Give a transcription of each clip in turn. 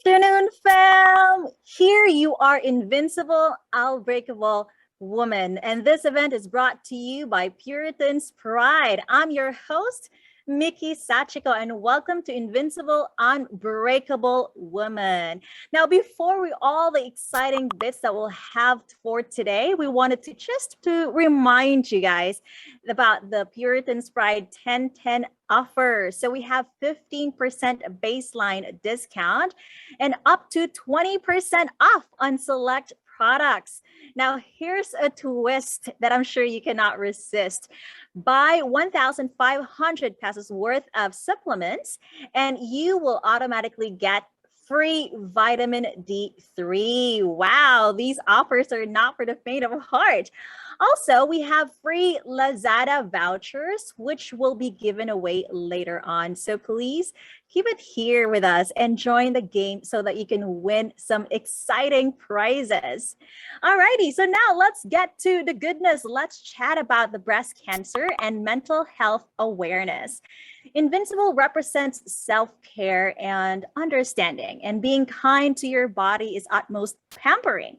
afternoon, fam! Here you are, invincible, unbreakable woman. And this event is brought to you by Puritan's Pride. I'm your host, Mickey Sachiko, and welcome to Invincible, Unbreakable Woman. Now, before we all the exciting bits that we'll have for today, we wanted to just to remind you guys about the Puritan's Pride 1010 offer. So we have 15% baseline discount and up to 20% off on select products. Now, here's a twist that I'm sure you cannot resist. Buy 1,500 pesos worth of supplements, and you will automatically get free vitamin D3. Wow, these offers are not for the faint of heart. Also, we have free Lazada vouchers, which will be given away later on. So please keep it here with us and join the game so that you can win some exciting prizes. Alrighty, so now let's get to the goodness. Let's chat about the breast cancer and mental health awareness. Invincible represents self-care and understanding, and being kind to your body is utmost pampering.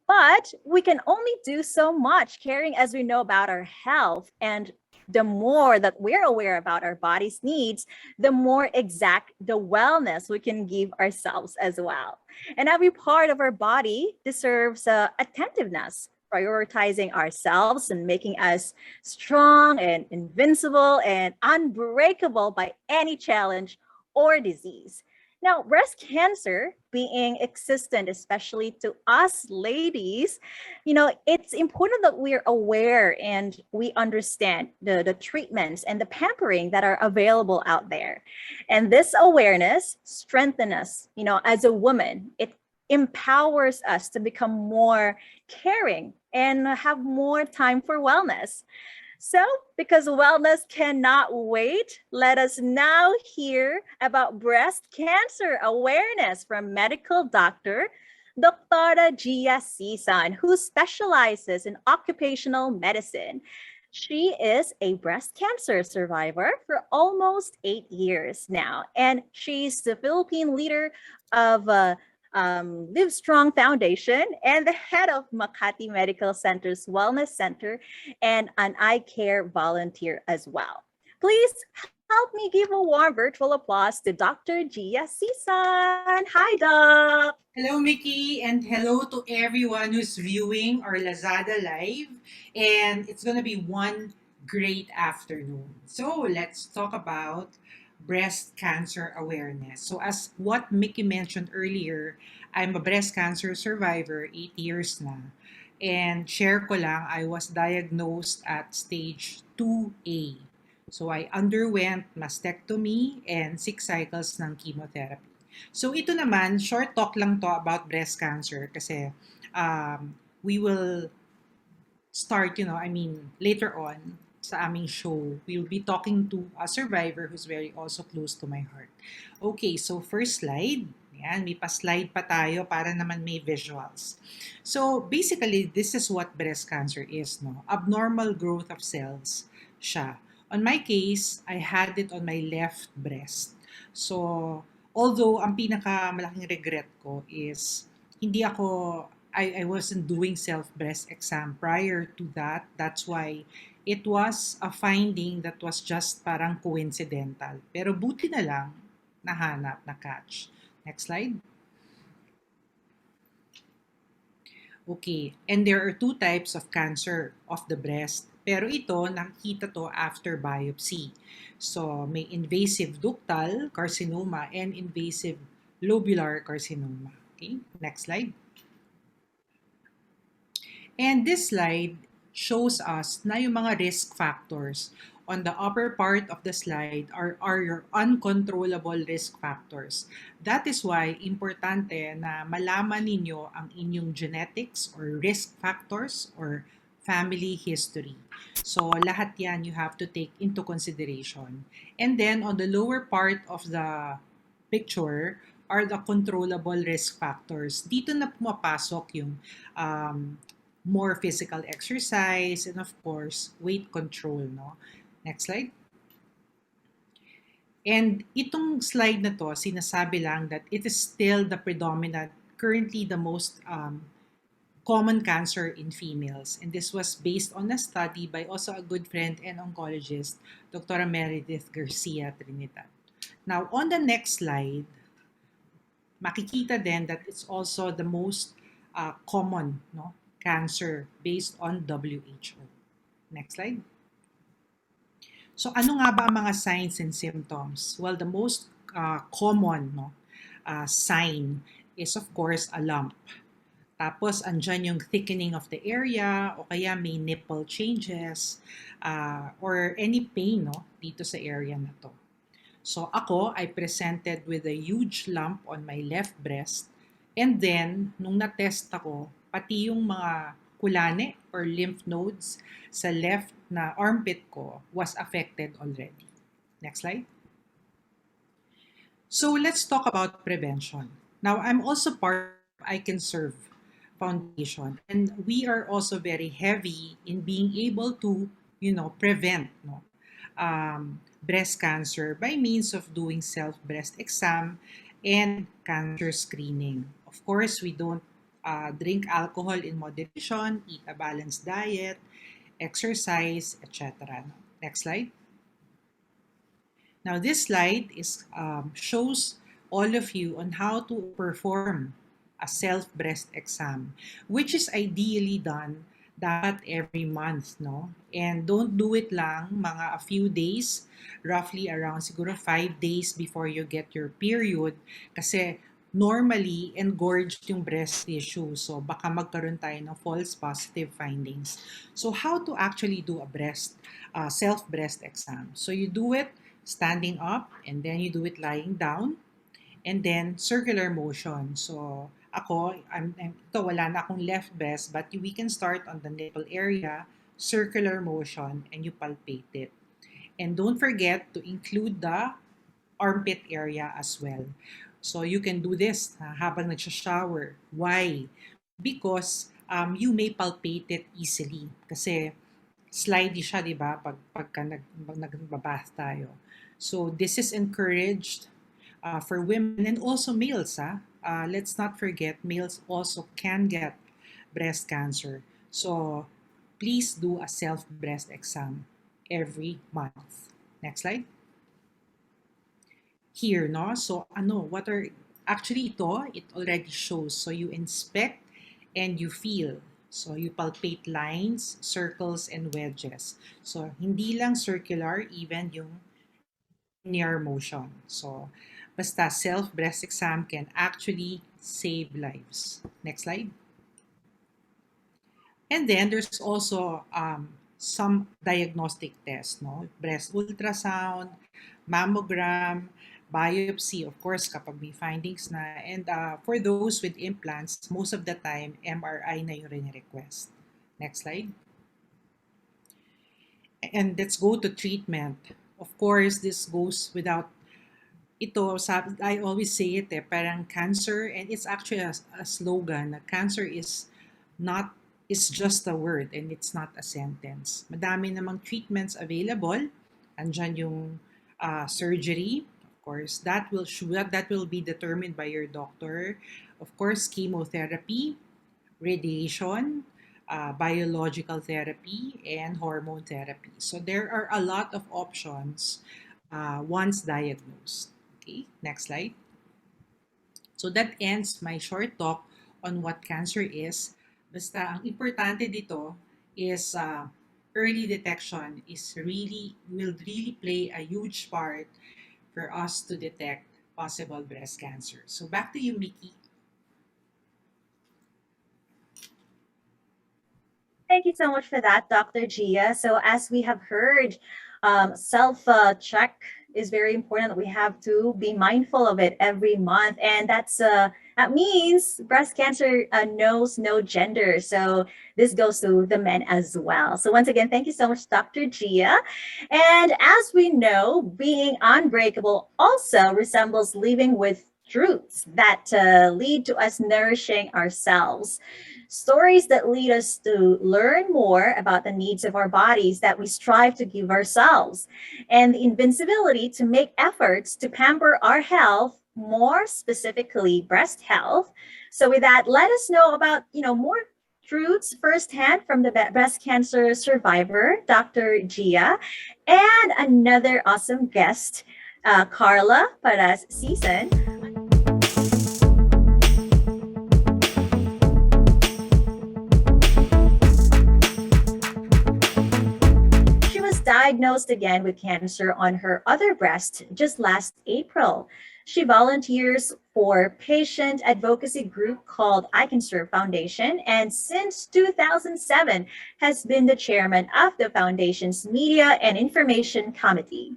But we can only do so much caring as we know about our health. And the more that we're aware about our body's needs, the more exact the wellness we can give ourselves as well. And every part of our body deserves attentiveness, prioritizing ourselves and making us strong and invincible and unbreakable by any challenge or disease. Now, breast cancer being existent, especially to us ladies, it's important that we're aware and we understand the treatments and the pampering that are available out there. And this awareness strengthens us, as a woman. It empowers us to become more caring and have more time for wellness. So, because wellness cannot wait, let us now hear about breast cancer awareness from medical doctor, Dr. Gia Sison, who specializes in occupational medicine. She is a breast cancer survivor for almost 8 years now, and she's the Philippine leader of Live Strong Foundation and the head of Makati Medical Center's Wellness Center and an eye care volunteer as well. Please help me give a warm virtual applause to Dr. Gia Sison. Hi, Doc. Hello, Mickey, and hello to everyone who's viewing our Lazada Live. And it's going to be one great afternoon. So, let's talk about breast cancer awareness. So, as what Mickey mentioned earlier, I'm a breast cancer survivor, 8 years na. And share ko lang, I was diagnosed at stage 2A. So, I underwent mastectomy and 6 cycles ng chemotherapy. So ito naman, short talk lang to about breast cancer kasi we will start, later on sa aming show, we'll be talking to a survivor who's very also close to my heart. Okay, so first slide. Yan, may pa-slide pa tayo para naman may visuals. So basically, this is what breast cancer is, no? Abnormal growth of cells siya. On my case, I had it on my left breast. So, although ang pinakamalaking regret ko is I wasn't doing self-breast exam prior to that. That's why it was a finding that was just parang coincidental. Pero buti na lang, nahanap, na-catch. Next slide. Okay, and there are two types of cancer of the breast. Pero ito, nakikita to after biopsy. So, may invasive ductal carcinoma and invasive lobular carcinoma. Okay, next slide. And this slide shows us na yung mga risk factors. On the upper part of the slide are your uncontrollable risk factors. That is why importante na malaman ninyo ang inyong genetics or risk factors or family history. So lahat yan you have to take into consideration. And then on the lower part of the picture are the controllable risk factors. Dito na pumapasok yung more physical exercise and of course weight control, no? Next slide. And itong slide na to, sinasabi lang that it is still the predominant, currently the most common cancer in females. And this was based on a study by also a good friend and oncologist, Dr. Meredith Garcia Trinidad. Now, on the next slide, makikita din that it's also the most common cancer based on WHO. Next slide. So ano nga ba ang mga signs and symptoms? Well, the most common sign is of course a lump. Tapos andyan yung thickening of the area o kaya may nipple changes or any pain dito sa area na to. So ako, I presented with a huge lump on my left breast and then nung na-test ako, pati yung mga kulane or lymph nodes sa left na armpit ko was affected already. Next slide. So let's talk about prevention. Now, I'm also part of I Can Serve Foundation, and we are also very heavy in being able to, prevent breast cancer by means of doing self-breast exam and cancer screening. Of course, we don't drink alcohol in moderation, eat a balanced diet, exercise, etc. Next slide. Now, this slide shows all of you on how to perform a self-breast exam, which is ideally done dapat every month, no? And don't do it lang mga a few days, roughly around siguro 5 days before you get your period kasi normally engorged yung breast tissue. So baka magkaroon tayo ng false positive findings. So how to actually do a self-breast exam? So you do it standing up and then you do it lying down and then circular motion. So ako, ito wala na akong left breast but we can start on the nipple area, circular motion, and you palpate it. And don't forget to include the armpit area as well. So you can do this habang nagsha-shower. Why? Because you may palpate it easily. Kasi slidey siya, di ba? Pagka nagbabath tayo. So this is encouraged for women and also males. Let's not forget, males also can get breast cancer. So please do a self-breast exam every month. Next slide. Here, no? So what are, actually it already shows. So you inspect and you feel. So you palpate lines, circles, and wedges. So hindi lang circular, even yung linear motion. So basta self-breast exam can actually save lives. Next slide. And then there's also some diagnostic tests, no? Breast ultrasound, mammogram, biopsy, of course, kapag may findings na. And for those with implants, most of the time, MRI na yung request. Next slide. And let's go to treatment. Of course, this goes without I always say it parang cancer, and it's actually a slogan. Cancer is just a word and it's not a sentence. Madami namang treatments available. Andyan yung surgery. Of course, that will be determined by your doctor. Of course, chemotherapy, radiation, biological therapy, and hormone therapy. So there are a lot of options once diagnosed. Okay, next slide. So that ends my short talk on what cancer is. Basta ang importante dito is early detection will really play a huge part for us to detect possible breast cancer. So back to you, Mickey. Thank you so much for that, Dr. Gia. So as we have heard, self-check is very important. We have to be mindful of it every month. And that means breast cancer knows no gender. So this goes to the men as well. So once again, thank you so much, Dr. Gia. And as we know, being unbreakable also resembles living with truths that lead to us nourishing ourselves. Stories that lead us to learn more about the needs of our bodies that we strive to give ourselves, and the invincibility to make efforts to pamper our health, more specifically breast health. So with that, let us know about, more truths firsthand from the breast cancer survivor, Dr. Gia, and another awesome guest, Carla Paras-Sison. She was diagnosed again with cancer on her other breast just last April. She volunteers for patient advocacy group called I Can Serve Foundation, and since 2007 has been the chairman of the foundation's media and information committee.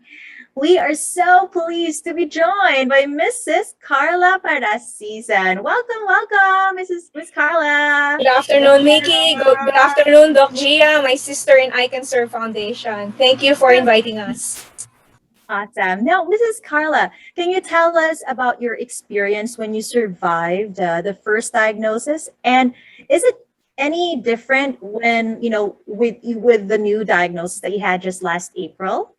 We are so pleased to be joined by Mrs. Carla Paras-Sison. Welcome, welcome, Miss Carla. Good afternoon, Mickey. Good afternoon, Doc Gia, my sister in I Can Serve Foundation. Thank you for inviting us. Awesome. Now, Mrs. Carla, can you tell us about your experience when you survived the first diagnosis? And is it any different when, with the new diagnosis that you had just last April?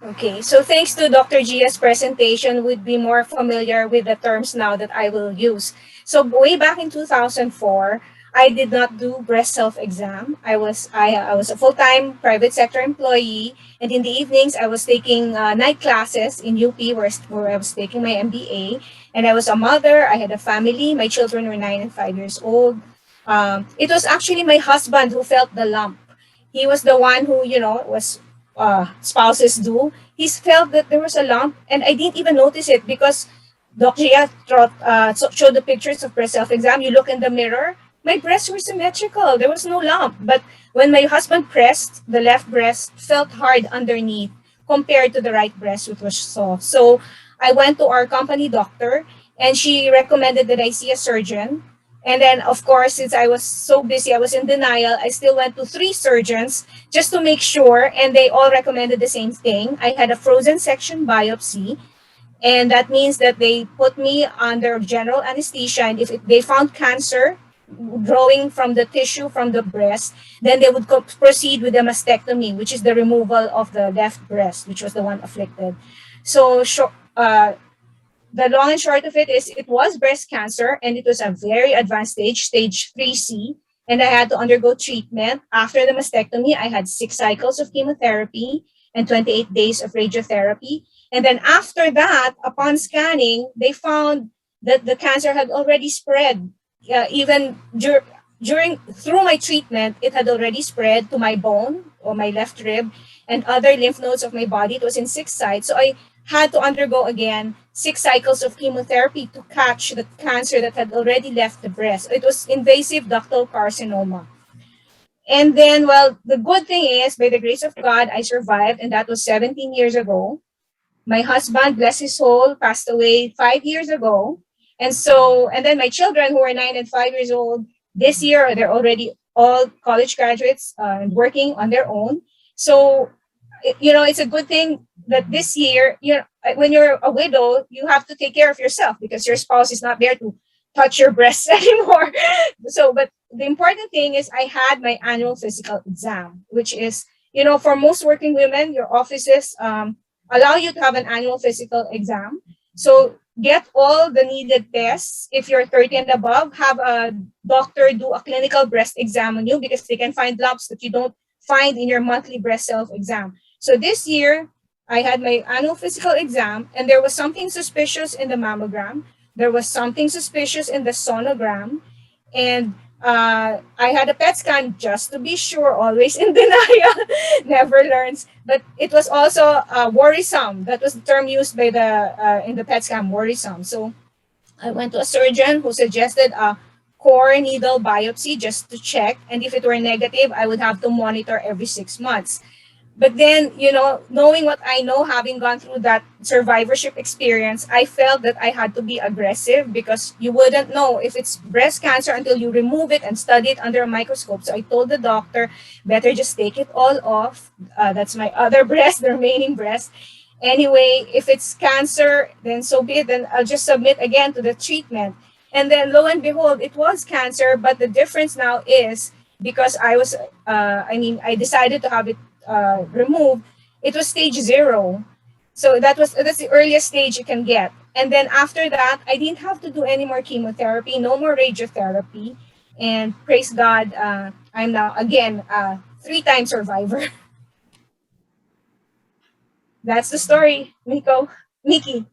Okay, so thanks to Dr. Gia's presentation, we'd be more familiar with the terms now that I will use. So way back in 2004, I did not do breast self-exam. I was a full-time private sector employee, and in the evenings I was taking night classes in UP where I was taking my MBA. And I was a mother. I had a family. My children were 9 and 5 years old. It was actually my husband who felt the lump. He was the one who, was spouses do. He felt that there was a lump, and I didn't even notice it because Doc Gia showed the pictures of breast self-exam. You look in the mirror, my breasts were symmetrical. There was no lump. But when my husband pressed, the left breast felt hard underneath compared to the right breast, which was soft. So I went to our company doctor, and she recommended that I see a surgeon. And then, of course, since I was so busy, I was in denial. I still went to 3 surgeons just to make sure, and they all recommended the same thing. I had a frozen section biopsy, and that means that they put me under general anesthesia. And if they found cancer growing from the tissue from the breast, then they would proceed with a mastectomy, which is the removal of the left breast, which was the one afflicted. So, the long and short of it is it was breast cancer, and it was a very advanced stage 3C, and I had to undergo treatment. After the mastectomy, I had 6 cycles of chemotherapy and 28 days of radiotherapy. And then after that, upon scanning, they found that the cancer had already spread. Even through my treatment, it had already spread to my bone or my left rib and other lymph nodes of my body. It was in 6 sites. So I had to undergo again 6 cycles of chemotherapy to catch the cancer that had already left the breast. It was invasive ductal carcinoma. And then, well, the good thing is, by the grace of God, I survived, and that was 17 years ago. My husband, bless his soul, passed away 5 years ago. And then my children, who are 9 and 5 years old, this year, they're already all college graduates and working on their own. So, it's a good thing that this year, when you're a widow, you have to take care of yourself because your spouse is not there to touch your breasts anymore. So, but the important thing is I had my annual physical exam, which is, for most working women, your offices allow you to have an annual physical exam. So get all the needed tests. If you're 30 and above, have a doctor do a clinical breast exam on you because they can find lumps that you don't find in your monthly breast self-exam. So this year, I had my annual physical exam, and there was something suspicious in the mammogram. There was something suspicious in the sonogram. And I had a PET scan just to be sure, always in denial, never learns. But it was also worrisome. That was the term used by in the PET scan, worrisome. So I went to a surgeon who suggested a core needle biopsy just to check. And if it were negative, I would have to monitor every 6 months. But then, knowing what I know, having gone through that survivorship experience, I felt that I had to be aggressive because you wouldn't know if it's breast cancer until you remove it and study it under a microscope. So I told the doctor, better just take it all off. That's my other breast, the remaining breast. Anyway, if it's cancer, then so be it. Then I'll just submit again to the treatment. And then lo and behold, it was cancer. But the difference now is because I decided to have it removed. It was stage 0. So that's the earliest stage you can get. And then after that, I didn't have to do any more chemotherapy, no more radiotherapy. And praise God, I'm now again 3 time survivor. That's the story, Miki.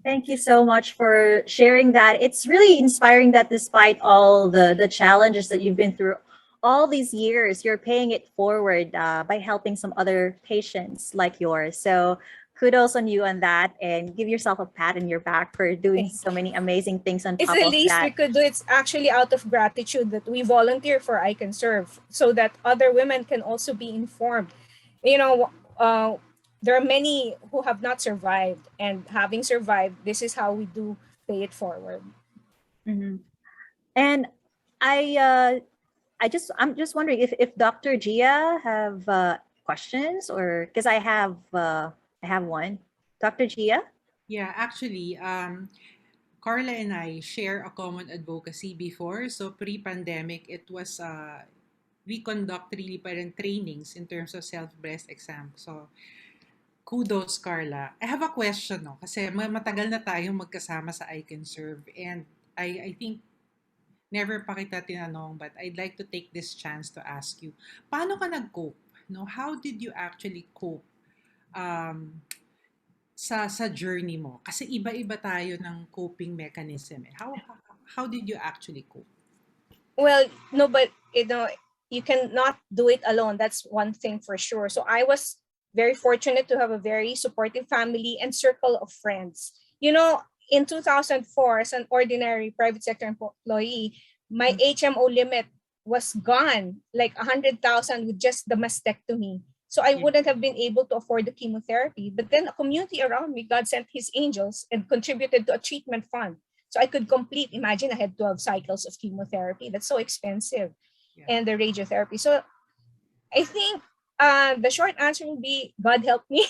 Thank you so much for sharing that. It's really inspiring that despite all the challenges that you've been through all these years, you're paying it forward by helping some other patients like yours. So kudos on you on that, and give yourself a pat on your back for doing so many amazing things on It's top the of least we that. could do. It's actually out of gratitude that we volunteer for I Can Serve so that other women can also be informed. You know, there are many who have not survived, and having survived, this is how we do pay it forward. Mhm. And I I'm just wondering if Dr. Gia have questions, or because I have one. Dr. Gia? Yeah, actually, Carla and I share a common advocacy before. So pre-pandemic, it was we conduct really parang trainings in terms of self-breast exam. So kudos, Carla. I have a question, no? Kasi matagal na tayong magkasama sa I Can Serve. And I think never pa kita tinanong, but I'd like to take this chance to ask you, paano ka nag-cope? No? How did you actually cope um, sa journey mo? Kasi iba-iba tayo ng coping mechanism. Eh. How did you actually cope? Well, no, but you cannot do it alone. That's one thing for sure. So I was very fortunate to have a very supportive family and circle of friends. In 2004, as an ordinary private sector employee, my HMO limit was gone, like 100,000 with just the mastectomy. So I Yeah. wouldn't have been able to afford the chemotherapy. But then a community around me, God sent his angels and contributed to a treatment fund. So I could imagine I had 12 cycles of chemotherapy. That's so expensive. Yeah. And the radiotherapy. So I think the short answer would be God help me.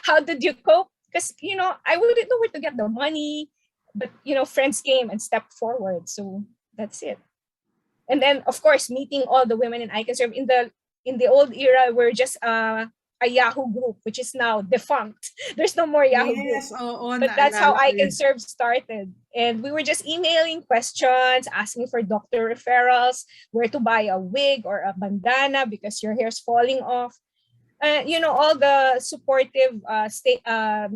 How did you cope? Because, I wouldn't know where to get the money. But, friends came and stepped forward. So that's it. And then, of course, meeting all the women in I Can Serve. In the old era, we're just a Yahoo group, which is now defunct. There's no more Yahoo group. Yes, oo, But that's how naalala ko I Can yun. Serve started. And we were just emailing questions, asking for doctor referrals, where to buy a wig or a bandana because your hair's falling off. All the supportive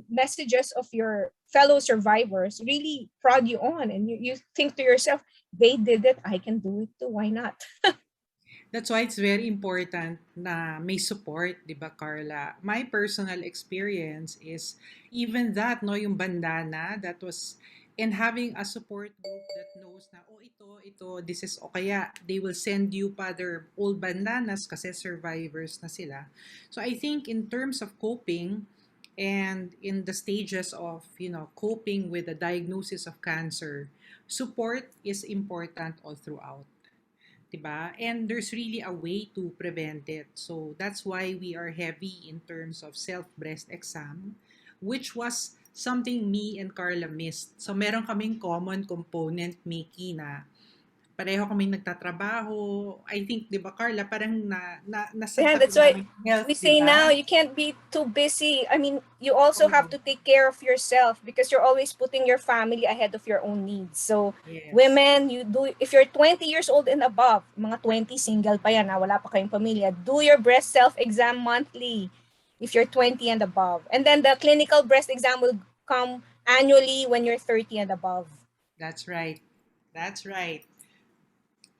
messages of your fellow survivors really prod you on. And you think to yourself, they did it, I can do it too. Why not? That's why it's very important na may support, 'di ba, Carla? My personal experience is even that, no, yung bandana, that was, and having a support group that knows na, oh, ito, this is, o kaya they will send you pa their old bandanas kasi survivors na sila. So I think in terms of coping and in the stages of, coping with the diagnosis of cancer, support is important all throughout. Diba? And there's really a way to prevent it. So that's why we are heavy in terms of self-breast exam, which was something me and Carla missed. So meron kaming common component, Mickey, na pareho kaming nagtatrabaho. I think, di ba, Carla, parang Yeah, nasagap that's yung why aming health, we di say now ba? you can't be too busy. I mean, you also have Oo. to take care of yourself because you're always putting your family ahead of your own needs. So, Yes. women, if you're 20 years old and above, mga 20 single pa yan, wala pa kayong pamilya, do your breast self-exam monthly if you're 20 and above. And then the clinical breast exam will come annually when you're 30 and above. That's right. That's right.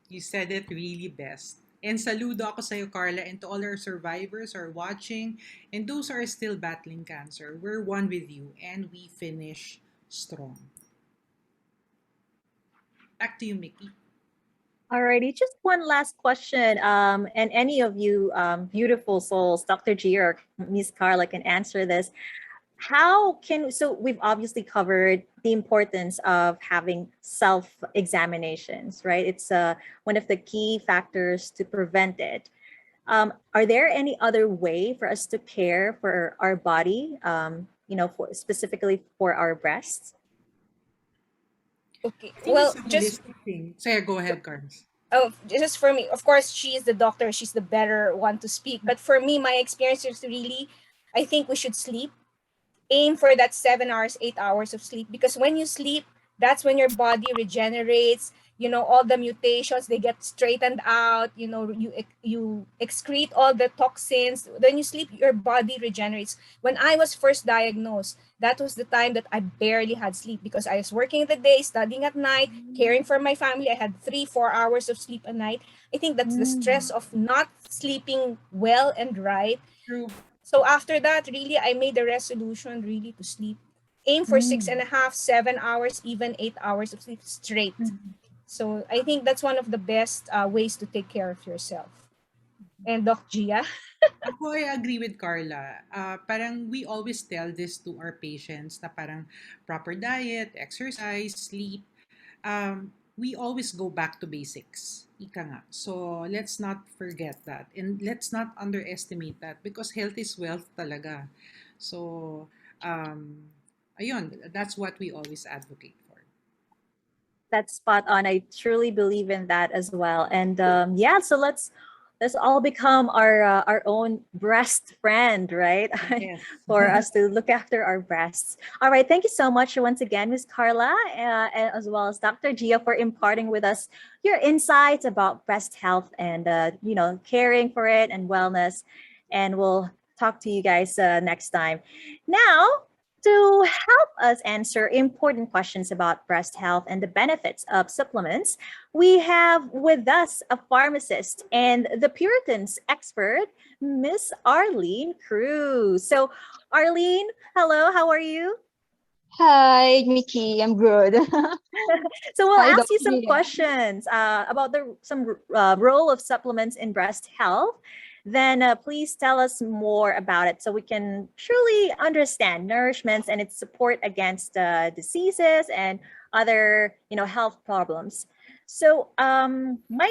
You said it really best. And saludo ako sa'yo, Carla, and to all our survivors who are watching and those who are still battling cancer. We're one with you and we finish strong. Back to you, Mickey. Alrighty, just one last question. And any of you beautiful souls, Dr. G or Miss Carla, can answer this. So we've obviously covered the importance of having self examinations, right? It's one of the key factors to prevent it. Are there any other way for us to care for our body, for specifically for our breasts? Okay. I think it's Well, a just holistic thing. So yeah, go ahead, Carlos. oh, just for me, of course, she is the doctor. She's the better one to speak. But for me, my experience is really, I think we should sleep. Aim for that 7 hours, 8 hours of sleep, because when you sleep, that's when your body regenerates. All the mutations, they get straightened out. You excrete all the toxins. When you sleep, your body regenerates. When I was first diagnosed, that was the time that I barely had sleep, because I was working in the day, studying at night, caring for my family. I had 3 4 hours of sleep a night. I think that's the stress Mm. of not sleeping well and right. True. So after that, really, I made a resolution really to sleep. Aim for six Mm. and a half, 7 hours, even 8 hours of sleep straight. Mm. So I think that's one of the best ways to take care of yourself. And Doc Gia? Ako, I agree with Carla. Parang we always tell this to our patients na parang proper diet, exercise, sleep. We always go back to basics. Ika nga. So, let's not forget that. And let's not underestimate that because health is wealth talaga. So, ayun, that's what we always advocate for. That's spot on. I truly believe in that as well. And yeah, so let's all become our own breast friend, right? Yes. For us to look after our breasts. All right, thank you so much once again, Miss Carla, and as well as Dr. Gia for imparting with us your insights about breast health and caring for it and wellness. And we'll talk to you guys next time. Now, to help us answer important questions about breast health and the benefits of supplements, we have with us a pharmacist and the Puritans expert, Miss Arlene Cruz. So, Arlene, hello, how are you? Hi, Mickey. I'm good. So, we'll Hi, ask you Dr. some Gia. questions about the some role of supplements in breast health. Then, please tell us more about it so we can truly understand nourishments and its support against diseases and other, health problems. So, my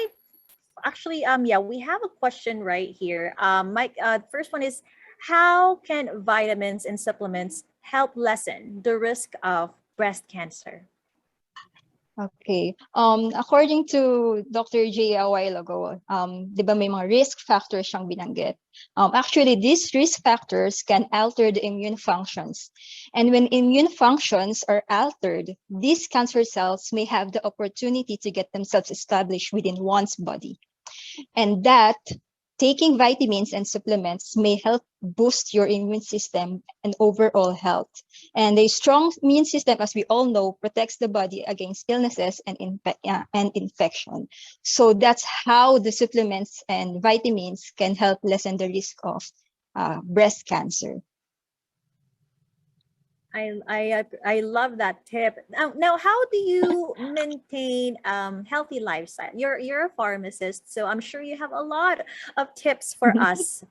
actually, yeah, we have a question right here. Mike, first one is, how can vitamins and supplements help lessen the risk of breast cancer? Okay. According to Dr. J a while ago, di ba may mga risk factors siyang binanggit? Actually, these risk factors can alter the immune functions. And when immune functions are altered, these cancer cells may have the opportunity to get themselves established within one's body. And that taking vitamins and supplements may help boost your immune system and overall health. And a strong immune system, as we all know, protects the body against illnesses and infection. So that's how the supplements and vitamins can help lessen the risk of breast cancer. I love that tip. Now, how do you maintain healthy lifestyle? You're a pharmacist, so I'm sure you have a lot of tips for us.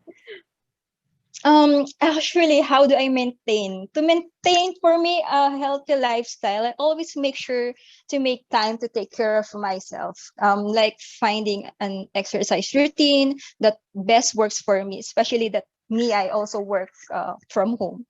Actually, how do I maintain? To maintain for me a healthy lifestyle, I always make sure to make time to take care of myself. Like finding an exercise routine that best works for me, especially that me, I also work from home.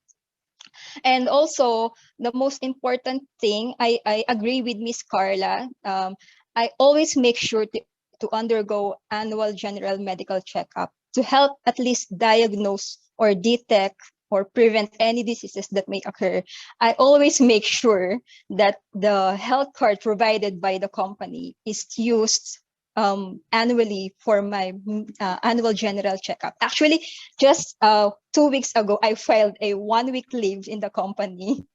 And also, the most important thing, I agree with Miss Carla. I always make sure to undergo annual general medical checkup to help at least diagnose or detect or prevent any diseases that may occur. I always make sure that the health card provided by the company is used annually for my annual general checkup. Actually, just 2 weeks ago, I filed a 1 week leave in the company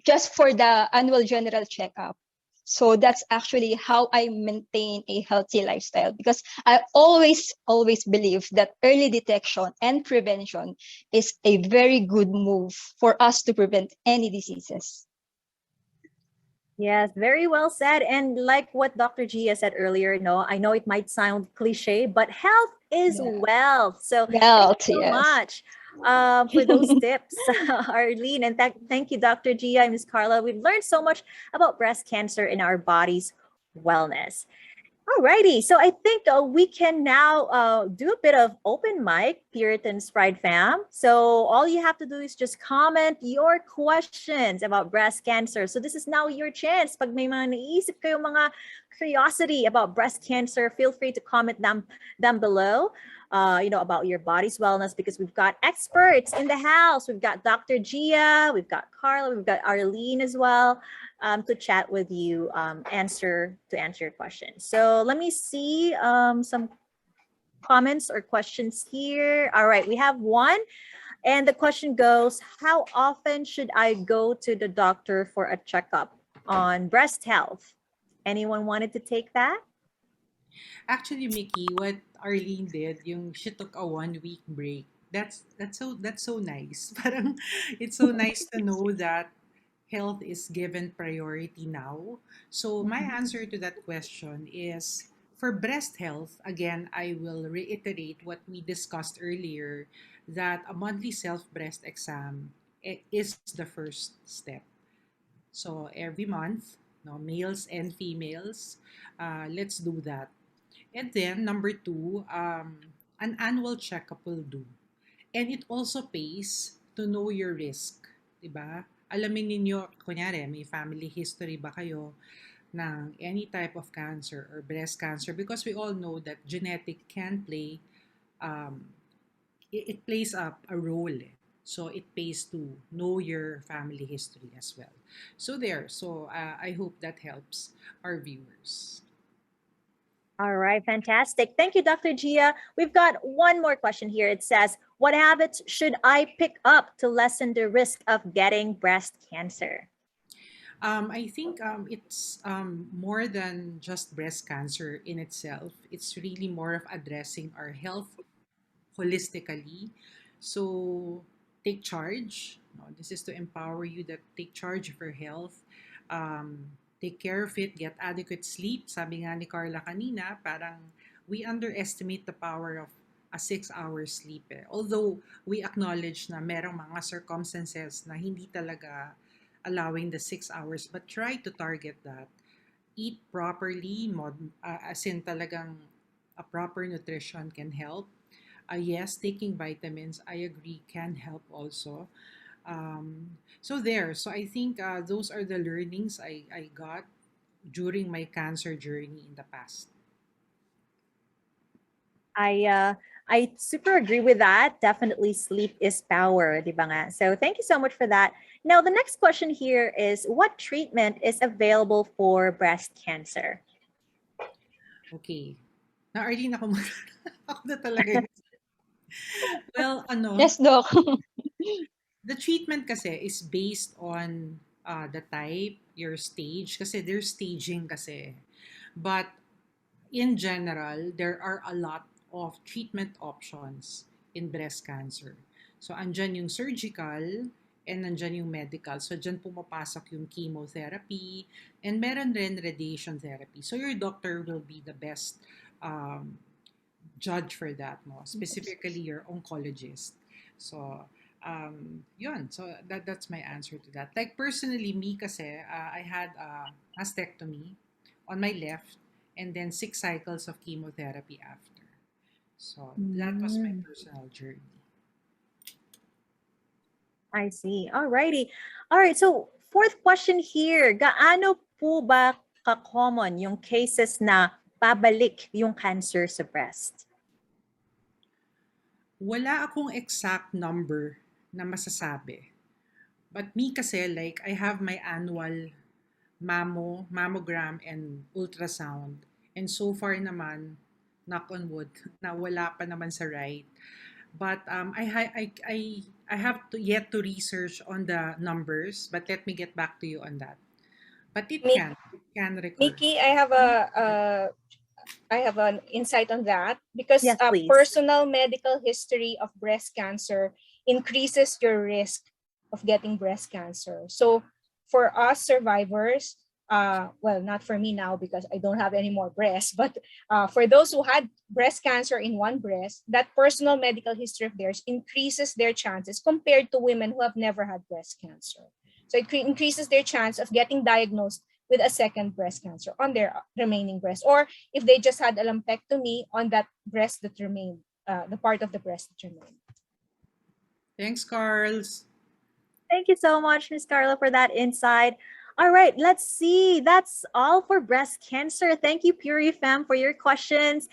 just for the annual general checkup. So that's actually how I maintain a healthy lifestyle, because I always believe that early detection and prevention is a very good move for us to prevent any diseases. Yes, very well said. And like what Dr. Gia said earlier, no, I know it might sound cliche, but health is Yeah. wealth. So thank Health, you so yes. much for those tips, Arlene. And thank you, Dr. Gia and Ms. Carla. We've learned so much about breast cancer in our body's wellness. Alrighty, so I think we can now do a bit of open mic, Puritan's Pride fam. So all you have to do is just comment your questions about breast cancer. So this is now your chance. Pag may mga naisip kayo mga curiosity about breast cancer, feel free to comment down below. About your body's wellness, because we've got experts in the house. We've got Dr. Gia, we've got Carla, we've got Arlene as well, to chat with you, answer your questions. So let me see some comments or questions here. All right, we have one, and the question goes: how often should I go to the doctor for a checkup on breast health? Anyone wanted to take that? Actually, Mickey, what Arlene did, she took a 1 week break. That's so nice. Parang it's so nice to know that health is given priority now. So my answer to that question is, for breast health, again, I will reiterate what we discussed earlier, that a monthly self breast exam is the first step. So every month, no, males and females, let's do that. And then number two, an annual checkup will do. And it also pays to know your risk, 'di ba? Alamin ninyo, kunyari, may family history ba kayo ng any type of cancer or breast cancer, because we all know that genetic can play, um, it plays a role. So it pays to know your family history as well. So I hope that helps our viewers. All right, fantastic. Thank you, Dr. Gia. We've got one more question here. It says, what habits should I pick up to lessen the risk of getting breast cancer? I think it's more than just breast cancer in itself. It's really more of addressing our health holistically. So take charge. No, this is to empower you, that take charge of your health. Take care of it. Get adequate sleep. Sabi nga ni Carla kanina, parang we underestimate the power of a 6 hour sleep. Although we acknowledge na merong mga circumstances na hindi talaga allowing the 6 hours, but try to target that. Eat properly, as in talagang a proper nutrition can help. Yes, taking vitamins, I agree, can help also. So I think those are the learnings I got during my cancer journey in the past. I super agree with that. Definitely sleep is power, di ba nga? So thank you so much for that. Now, the next question here is, what treatment is available for breast cancer? Okay. Na-Arlene ako ako na talaga yun. Well, Yes, Doc. the treatment kasi is based on the type, your stage, kasi there's staging kasi. But in general, there are a lot of treatment options in breast cancer. So, andyan yung surgical and andyan yung medical. So, dyan pumapasok yung chemotherapy and meron rin radiation therapy. So, your doctor will be the best judge for that, no? Specifically your oncologist. So, yun. So, that's my answer to that. Like, personally, me kasi, I had a mastectomy on my left and then 6 cycles of chemotherapy after. So, that was my personal journey. I see. All righty. All right. So, fourth question here. Gaano po ba ka-common yung cases na pabalik yung cancer sa breast? Wala akong exact number na masasabi. But me kasi, like, I have my annual mammogram, and ultrasound. And so far naman, knock on wood, na wala pa naman sa right. But I have to yet to research on the numbers, but let me get back to you on that. But it can recur. Nikki, I have an insight on that, because Yes, please. personal medical history of breast cancer increases your risk of getting breast cancer. So for us survivors, well, not for me now because I don't have any more breasts, but for those who had breast cancer in one breast, that personal medical history of theirs increases their chances compared to women who have never had breast cancer. So it increases their chance of getting diagnosed with a second breast cancer on their remaining breast, or if they just had a lumpectomy on that breast that remained, the part of the breast that remained. Thanks, Carls. Thank you so much, Miss Carla, for that insight. All right, let's see. That's all for breast cancer. Thank you, Puri Fam, for your questions.